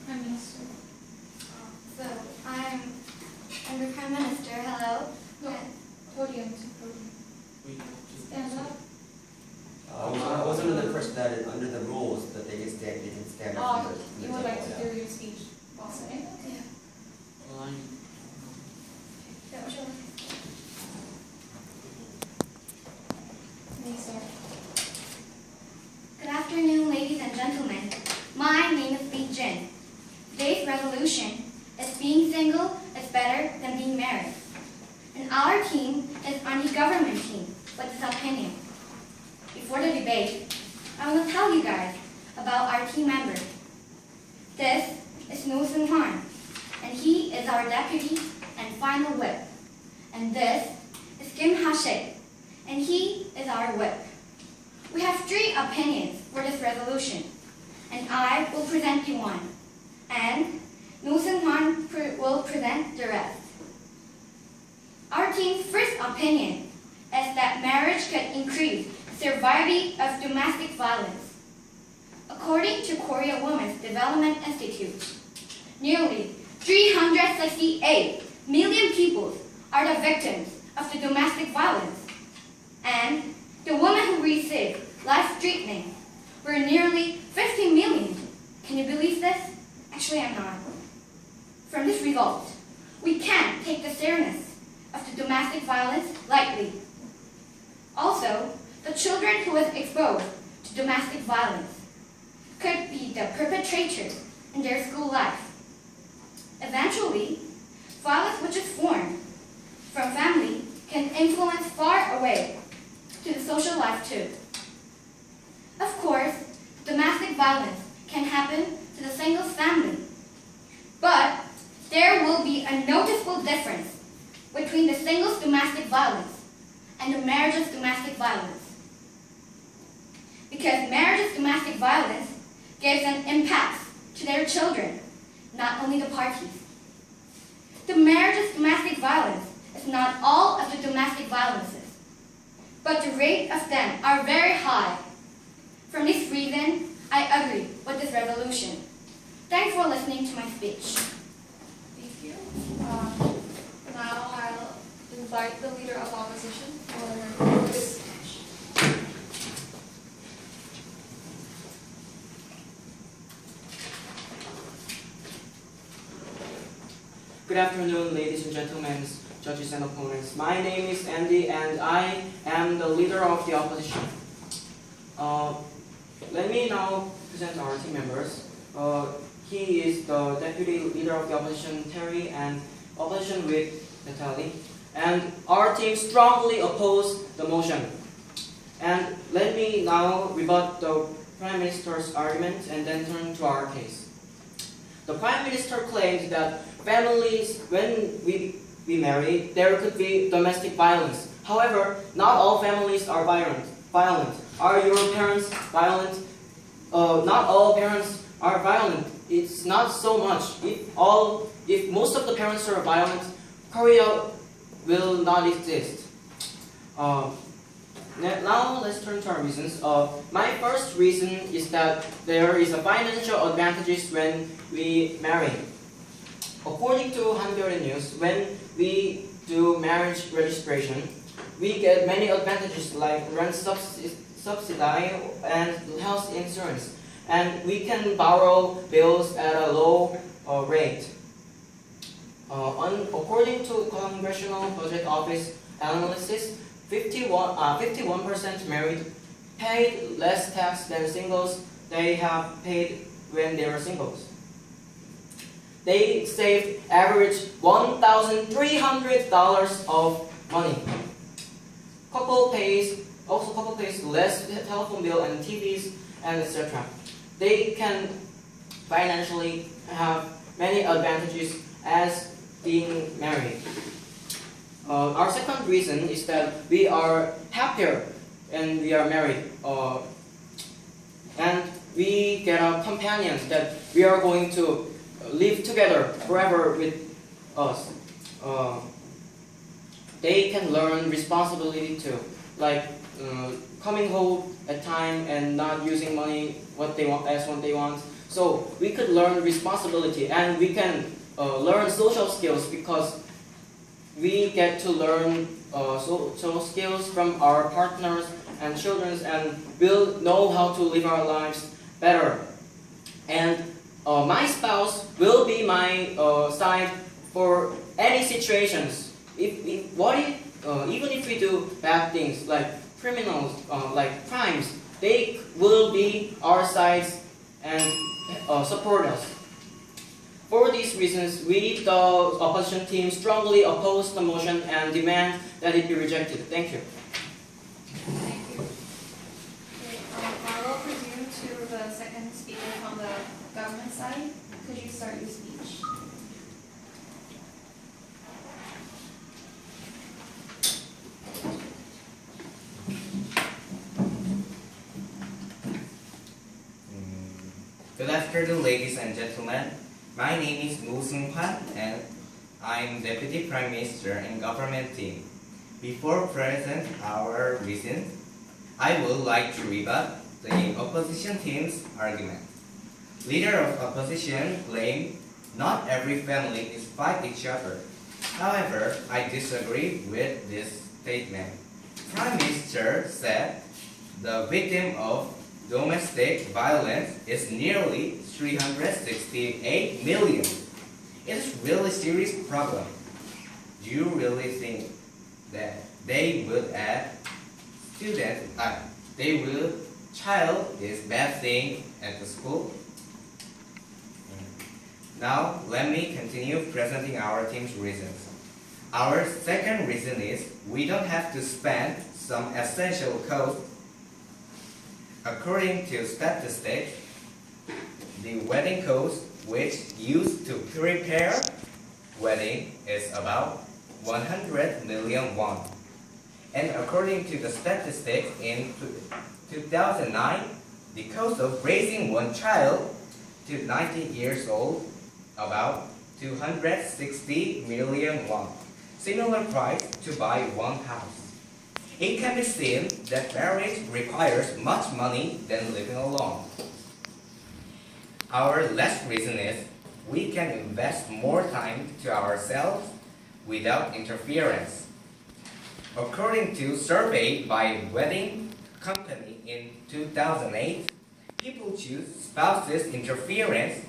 Prime Minister. So I'm the Prime Minister. Hello. No, podium to podium. Stand up. I was under the impression that under the rules that they can stand up. from the You would like to table, do your speech while sitting? Yeah. Yeah, sure. Me, sir. Good afternoon, ladies and gentlemen. My name is Li Jin. Today's resolution is being single is better than being married. And our team is anti-government team with this opinion. Before the debate, I want to tell you guys about our team member. This is No Seung Hwan, and he is our deputy and final whip. And this is Kim Ha-shik, and he is our whip. We have 3 opinions for this resolution, and I will present you one, and No Seung Hwan will present the rest. Our team's first opinion is that marriage could increase the severity of domestic violence. According to Korea Women's Development Institute, nearly 368 million people are the victims of the domestic violence, and the women who received life treatment were nearly 50 million. Can you believe this? Actually, I'm not. From this result, we can't take the seriousness of the domestic violence lightly. Also, the children who was exposed to domestic violence could be the perpetrators in their school life. Eventually, violence which is formed from family can influence far away to the social life too. Of course, domestic violence can happen to the single family, but there will be a noticeable difference between the singles' domestic violence and the marriage's domestic violence. Because marriage's domestic violence gives an impact to their children, not only the parties. The marriage's domestic violence is not all of the domestic violences, but the rate of them are very high. For this reason, I agree with this resolution. Thanks for listening to my speech. Thank you. Now I'll invite the leader of opposition for this speech. Good afternoon, ladies and gentlemen, judges and opponents. My name is Andy, and I am the leader of the opposition. Let me now present our team members. He is the deputy leader of the opposition, Terry, and opposition whip, Natalie. And our team strongly oppose the motion. And let me now rebut the Prime Minister's argument and then turn to our case. The Prime Minister claimed that families, when we marry, there could be domestic violence. However, not all families are violent. Are your parents violent? Not all parents are violent. It's not so much. If most of the parents are violent, Korea will not exist. Now let's turn to our reasons. My first reason is that there is a financial advantages when we marry. According to Hangul News, when we do marriage registration, we get many advantages like rent subsidy and health insurance, and we can borrow bills at a low rate. According to Congressional Budget Office analysis, 51% married paid less tax than singles they have paid when they were singles. They saved average $1,300 of money. Couple pays less telephone bill and TVs and etc. They can financially have many advantages as being married. Our second reason is that we are happier when we are married, and we get a companion that we are going to live together forever with us. They can learn responsibility too. like coming home at time and not using money what they want as what they want. So we could learn responsibility and we can learn social skills because we get to learn social skills from our partners and children, and we'll know how to live our lives better. And my spouse will be my side for any situations. Even if we do bad things like criminals, like crimes, they will be our sides and support us. For these reasons, we, the opposition team, strongly oppose the motion and demand that it be rejected. Thank you. Thank you. Okay, I will presume to the second speaker from the government side. Could you start your speech? Good afternoon, ladies and gentlemen. My name is Moo Seung-hwan, and I'm Deputy Prime Minister and Government Team. Before present our reasons, I would like to rebut the opposition team's argument. Leader of opposition claimed not every family is fight each other. However, I disagree with this statement. Prime Minister said the victim of domestic violence is nearly 368 million. It's really serious problem. Do you really think that they would add child is bad thing at the school? Now let me continue presenting our team's reasons. Our second reason is we don't have to spend some essential costs. According to statistics, the wedding cost which used to prepare wedding is about 100 million won. And according to the statistics in 2009, the cost of raising one child to 19 years old about 260 million won. Similar price to buy one house. It can be seen that marriage requires much money than living alone. Our last reason is we can invest more time to ourselves without interference. According to survey by wedding company in 2008, people choose spouses interference,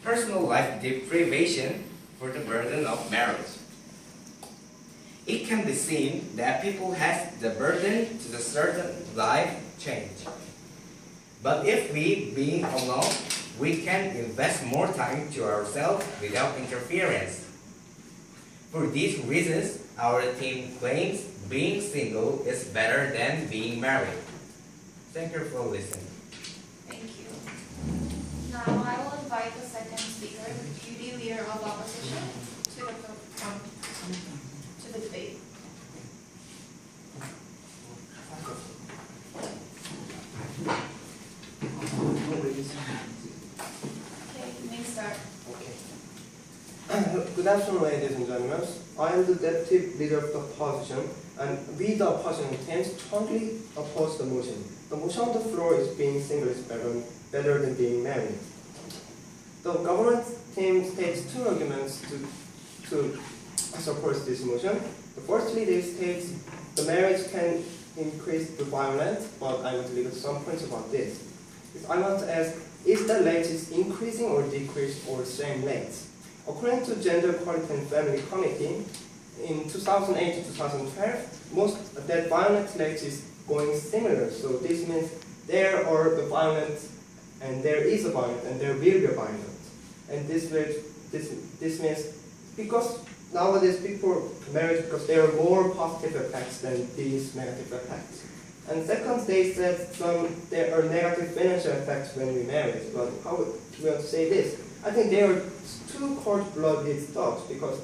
personal life deprivation for the burden of marriage. It can be seen that people has the burden to the certain life change. But if we being alone, we can invest more time to ourselves without interference. For these reasons, our team claims being single is better than being married. Thank you for listening. Thank you. Now I will invite the second speaker, the deputy leader of opposition, to the debate. Okay, you may start. Good afternoon, ladies and gentlemen. I am the deputy leader of the opposition, and we, the opposition team, strongly oppose the motion. The motion on the floor is being single is better than being married. The government team states two arguments to support this motion. The firstly, they state the marriage can increase the violence, but I want to leave some points about this. I want to ask, is the rate is increasing or decreased or same rates? According to Gender Equality and Family Committee, in 2008 to 2012, most that violence rate is going similar. So this means there are the violence, and there is a violence, and there will be a violence. And this means because nowadays people marry because there are more positive effects than these negative effects. And second, they said there are negative financial effects when we marry. But how do we want to say this? I think there are two cold-blooded thoughts because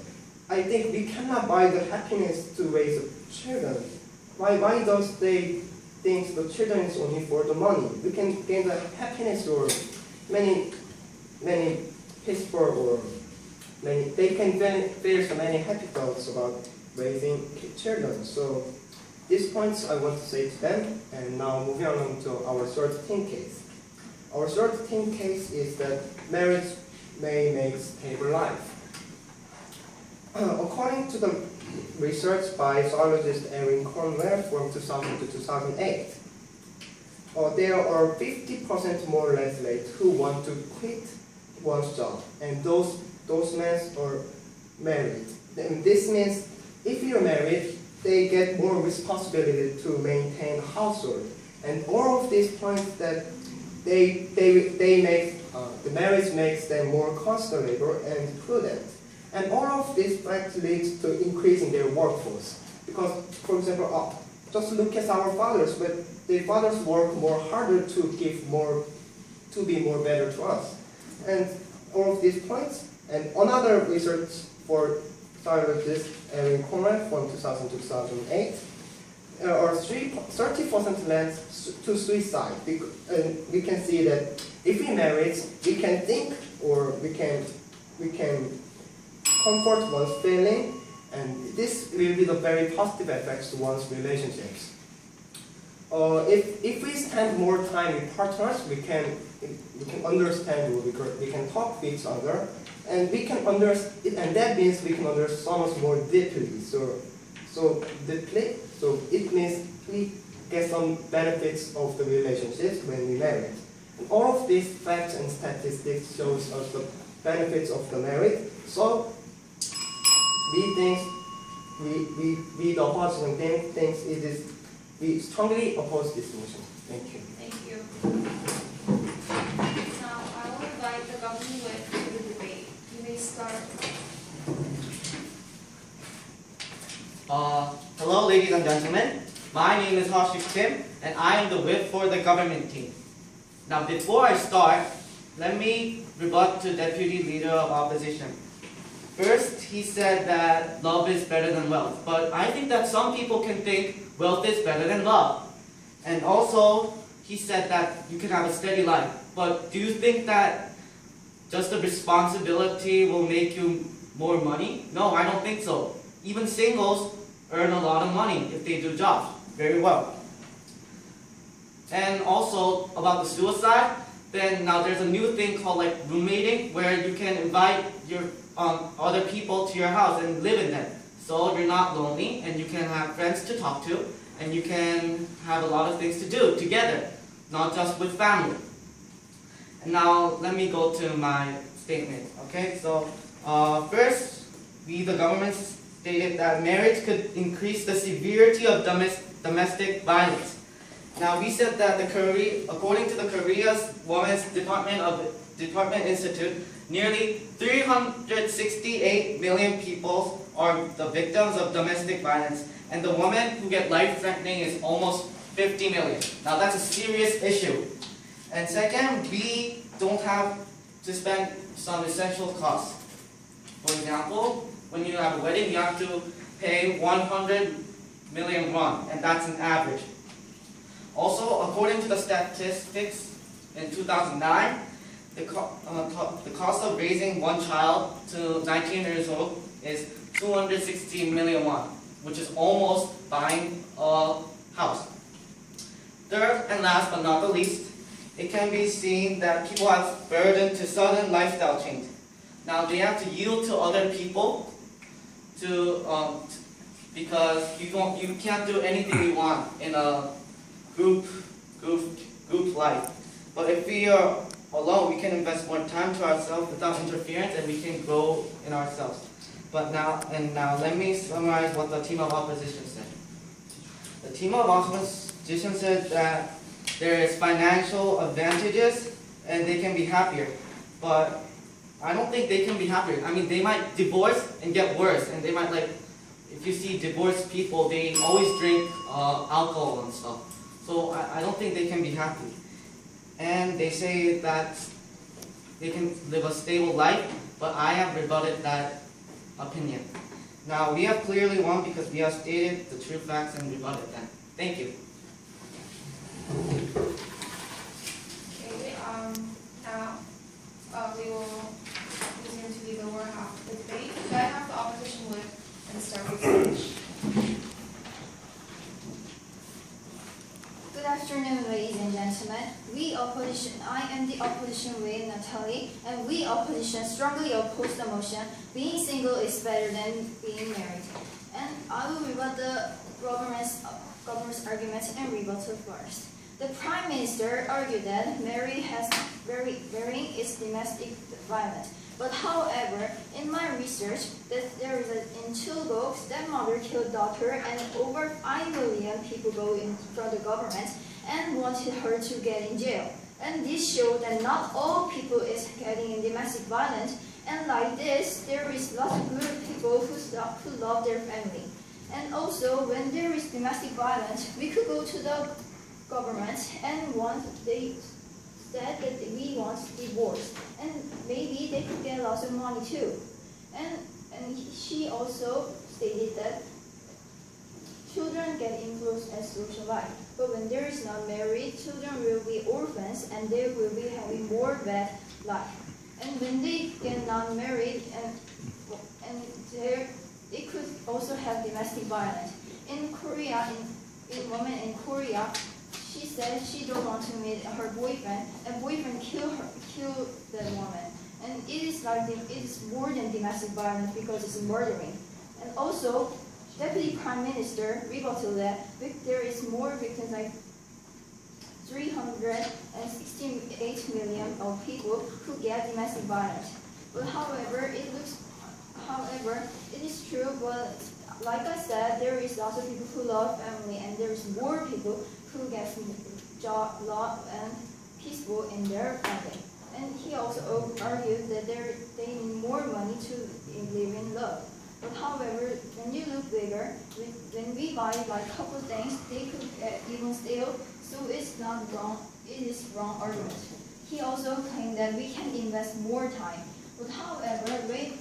I think we cannot buy the happiness to raise children. Why does they think the children is only for the money? We can gain the happiness or many peaceful or they can feel so many happy thoughts about raising children. So These points I want to say to them, and now moving on to our third thin case. Our third thin case is that marriage may make stable life. According to the research by zoologist Erin Cornwell from 2000 to 2008, there are 50% more athletes who want to quit one's job, and those men are married. And this means if you're married, they get more responsibility to maintain a household, and all of these points that they make the marriage makes them more constant labor and prudent, and all of these facts leads to increasing their workforce. Because, for example, just look at our fathers, but their fathers work more harder to give more, to be more better to us, and all of these points. And another research for psychologist Erin Cornwell from 2000 to 2008 are 30% less to suicide. And we can see that if we marry, we can think, or we can comfort one's feeling, and this will be the very positive effects to one's relationships. If we spend more time with partners, we can understand, or we can talk with each other, and we can and that means we can understand someone more deeply. So deeply. So it means we get some benefits of the relationships when we marry. And all of these facts and statistics shows us the benefits of the marriage. So we the opposition thinks it is. We strongly oppose this motion. Thank you. Thank you. Now, I will invite the governing whip to the debate. You may start. Hello, ladies and gentlemen. My name is Hashik Kim, and I am the whip for the government team. Now, before I start, let me rebut to Deputy Leader of Opposition. First, he said that love is better than wealth, but I think that some people can think wealth is better than love. And also, he said that you can have a steady life, but do you think that just the responsibility will make you more money? No, I don't think so. Even singles earn a lot of money if they do jobs very well. And also, about the suicide, then now there's a new thing called like roommating, where you can invite your other people to your house and live in them. So you're not lonely, and you can have friends to talk to, and you can have a lot of things to do together, not just with family. And now let me go to my statement. Okay, so first, we the government stated that marriage could increase the severity of domestic violence. Now we said that according to the Korea's Women's Department Institute, nearly 368 million people are the victims of domestic violence, and the women who get life-threatening is almost 50 million. Now that's a serious issue. And second, we don't have to spend some essential costs. For example, when you have a wedding, you have to pay 100 million won, and that's an average. Also, according to the statistics in 2009, the cost of raising one child to 19 years old is 260 million won, which is almost buying a house. Third and last but not the least, it can be seen that people have burdened to sudden lifestyle change. Now they have to yield to other people because you can't do anything you want in a group life. But if we are alone, we can invest more time to ourselves without interference, and we can grow in ourselves. But now let me summarize what the team of opposition said. The team of opposition said that there is financial advantages and they can be happier. But I don't think they can be happier. I mean, they might divorce and get worse, and they might if you see divorced people, they always drink alcohol and stuff. So I don't think they can be happy. And they say that they can live a stable life, but I have rebutted that opinion. Now, we have clearly won because we have stated the true facts and rebutted them. Thank you. Okay, now we will resume to the lower half of the debate. Could I have the opposition whip and start with speech? gentlemen, I am the opposition with Natalie, and we opposition strongly oppose the motion, being single is better than being married. And I will rebut the government's arguments and rebuttal first. The Prime Minister argued that marrying is domestic violence. But however, in my research, that there is in 2 books that mother killed daughter and over 5 million people go in front of the government and wanted her to get in jail. And this showed that not all people is getting in domestic violence. And like this, there is lots of good people who love their family. And also, when there is domestic violence, we could go to the government and they said that we want divorce, and maybe they could get lots of money too. And she also stated that children get influenced as social life, but when there is not married, children will be orphans and they will be having more bad life. And when they get not married, and they could also have domestic violence. In Korea, in woman in Korea, she said she don't want to meet her boyfriend, and boyfriend killed the woman. And it is more than domestic violence because it's murdering. And also, Deputy Prime Minister rebutted that there is more victims, like 368 million of people who get domestic violence. But however, it is true, but like I said, there is lots of people who love family, and there is more people who get job, love, and peaceful in their family. And he also argued that they need more money to live in love. But however, when you look bigger, when we buy like a couple things, they could even steal, so it's not wrong, it is wrong argument. He also claimed that we can invest more time. But however,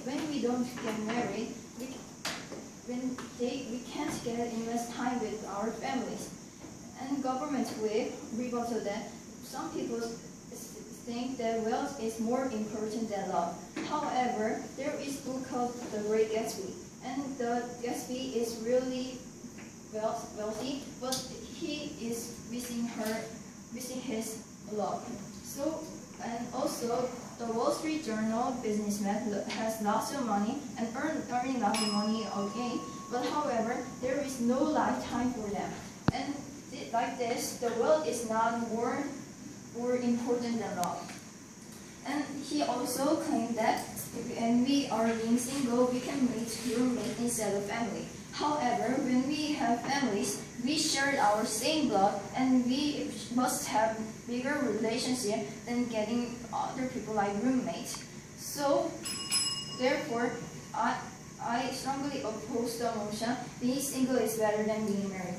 when we don't get married, we can't invest time with our families. And government will rebuttal that some people think that wealth is more important than love. However, there is a book called The Great Gatsby, and the Gatsby is really wealthy, but he is missing his love. So, and also, the Wall Street Journal businessman has lots of money and earning lots of money again, but however, there is no lifetime for them. And like this, the wealth is not more important than love. And he also claimed that when we are being single, we can meet roommate instead of family. However, when we have families, we share our same blood, and we must have bigger relationship than getting other people like roommates. So, therefore, I strongly oppose the motion. Being single is better than being married.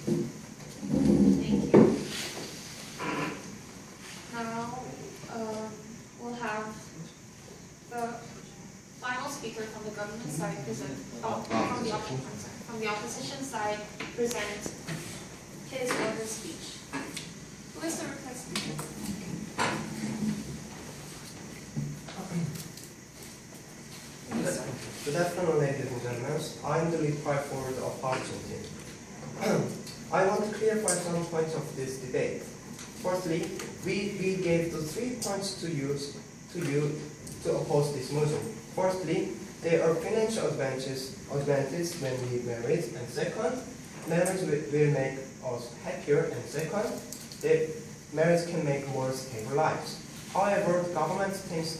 Thank you. Now we'll have the final speaker from the government side present. From the opposition side present his or her speech. Who is the replacement? Good afternoon, ladies and gentlemen. I am the lead part for the opposition team. I want to clarify some points of this debate. Firstly, we gave the 3 points to you to oppose this motion. Firstly, there are financial advantages when we marry, and second, marriage will make us happier, and second, the marriage can make more stable lives. However, the government takes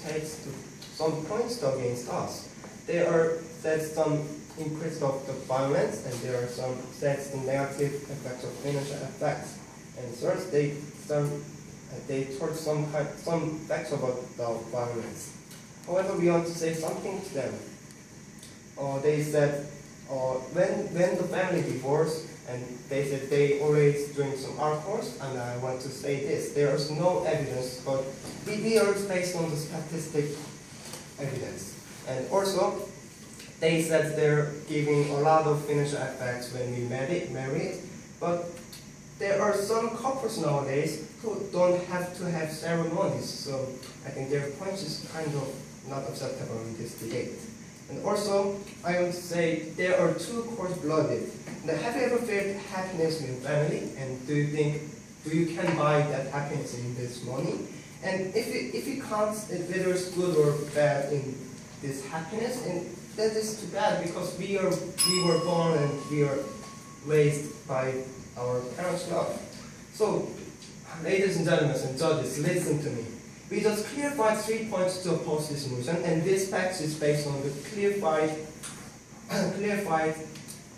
some points against us. There are some increase of the violence, and there are some negative effects of financial effects. And third, they told some facts about the violence. However, we want to say something to them. They said when the family divorced, and they said they always drink some alcohol, and I want to say this: there is no evidence, but we are based on the statistic evidence. And also, they said they're giving a lot of financial effects when we married, but there are some couples nowadays who don't have to have ceremonies, so I think their point is kind of not acceptable in this debate. And also, I want to say there are 2 cold-blooded. Have you ever felt happiness with family? And do you think do you can buy that happiness in this money? And if you can't, whether it's good or bad in this happiness, and that is too bad because we were born and we are raised by our parents' love. So, ladies and gentlemen and judges, listen to me. We just clarified 3 points to oppose this motion, and this fact is based on the clarified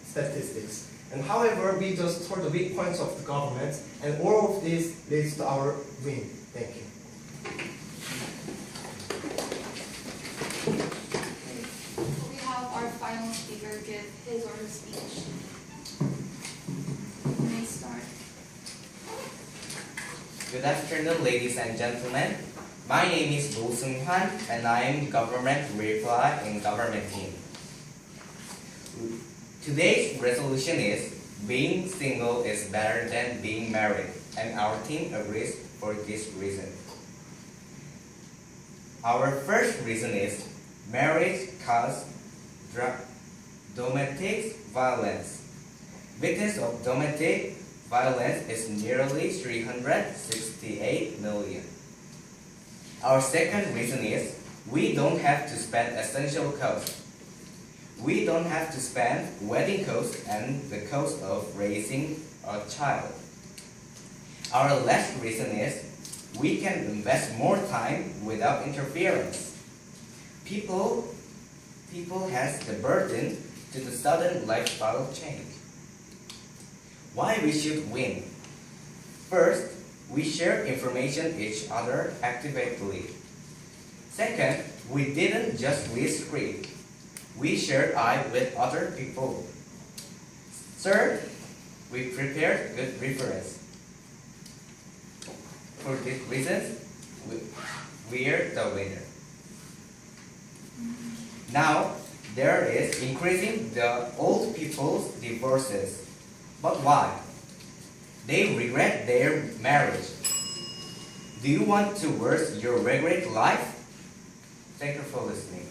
statistics. And however, we just told the weak points of the government, and all of this leads to our win. Thank you. We have our final speaker give his or her speech. You may start. Good afternoon, ladies and gentlemen. My name is Ro Seung-hwan, and I am Government Reply in Government Team. Today's resolution is being single is better than being married, and our team agrees for this reason. Our first reason is marriage causes domestic violence. Victims of domestic violence is nearly 368 million. Our second reason is we don't have to spend essential costs. We don't have to spend wedding costs and the cost of raising a child. Our last reason is we can invest more time without interference. People has the burden to the sudden lifestyle change. Why we should win? First, we share information each other actively. Second, we didn't just read script. We shared eye with other people. Third, we prepared good reference. For these reasons, we're the winner. Now, there is increasing the old people's divorces. But why? They regret their marriage. Do you want to worsen your regret life? Thank you for listening.